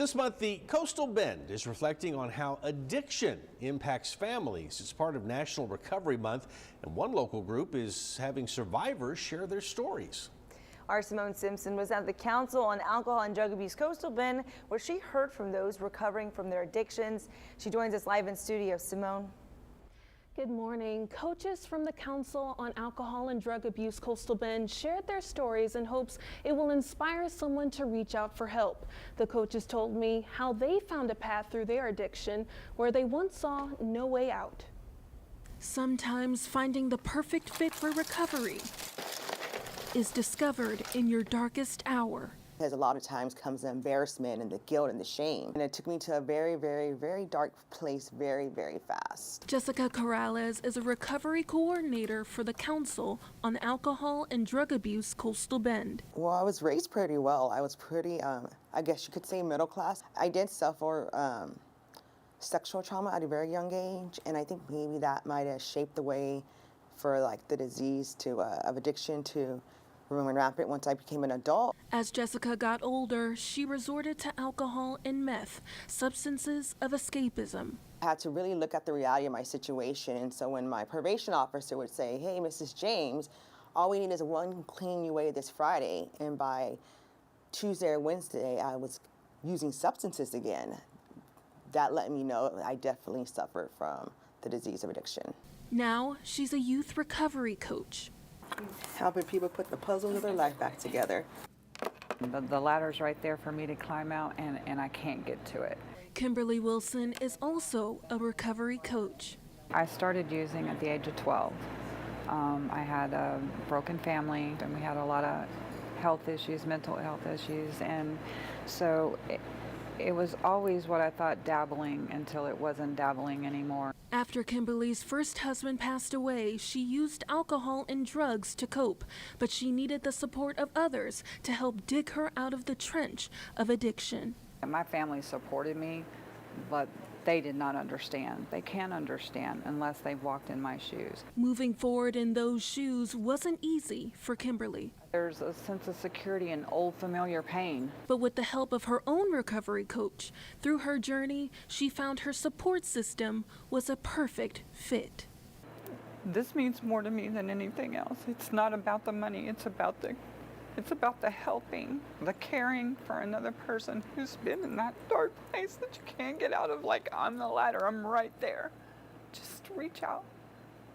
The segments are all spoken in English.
This month, the Coastal Bend is reflecting on how addiction impacts families. It's part of National Recovery Month, and one local group is having survivors share their stories. Our Simone Simpson was at the Council on Alcohol and Drug Abuse Coastal Bend, where she heard from those recovering from their addictions. She joins us live in studio. Simone. Good morning. Coaches from the Council on Alcohol and Drug Abuse Coastal Bend shared their stories in hopes it will inspire someone to reach out for help. The coaches told me how they found a path through their addiction where they once saw no way out. Sometimes finding the perfect fit for recovery is discovered in your darkest hour. Because a lot of times comes the embarrassment and the guilt and the shame. And it took me to a very, very, very dark place very, very fast. Jessica Corrales is a recovery coordinator for the Council on Alcohol and Drug Abuse Coastal Bend. Well, I was raised pretty well. I was pretty, I guess you could say middle class. I did suffer sexual trauma at a very young age, and I think maybe that might have shaped the way for like the disease of addiction to run rampant once I became an adult. As Jessica got older, she resorted to alcohol and meth, substances of escapism. I had to really look at the reality of my situation, and so when my probation officer would say, "Hey, Mrs. James, all we need is one clean you away this Friday," and by Tuesday or Wednesday, I was using substances again. That let me know I definitely suffered from the disease of addiction. Now, she's a youth recovery coach. Helping people put the puzzles of their life back together. The ladder's right there for me to climb out, and I can't get to it. Kimberly Wilson is also a recovery coach. I started using at the age of 12. I had a broken family, and we had a lot of health issues, mental health issues, and so it was always what I thought dabbling until it wasn't dabbling anymore. After Kimberly's first husband passed away, she used alcohol and drugs to cope, but she needed the support of others to help dig her out of the trench of addiction. My family supported me, but they did not understand. They can't understand unless they've walked in my shoes. Moving forward in those shoes wasn't easy for Kimberly. There's a sense of security in old familiar pain. But with the help of her own recovery coach, through her journey, she found her support system was a perfect fit. This means more to me than anything else. It's not about the money, it's about the helping, the caring for another person who's been in that dark place that you can't get out of. Like, I'm the ladder, I'm right there. Just reach out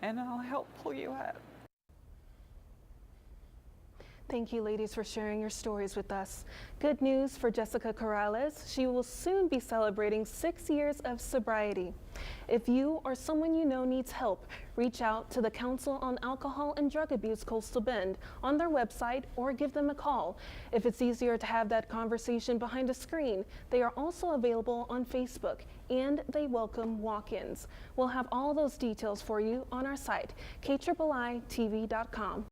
and I'll help pull you up. Thank you, ladies, for sharing your stories with us. Good news for Jessica Corrales. She will soon be celebrating 6 years of sobriety. If you or someone you know needs help, reach out to the Council on Alcohol and Drug Abuse Coastal Bend on their website or give them a call. If it's easier to have that conversation behind a screen, they are also available on Facebook, and they welcome walk-ins. We'll have all those details for you on our site, KIIITV.com.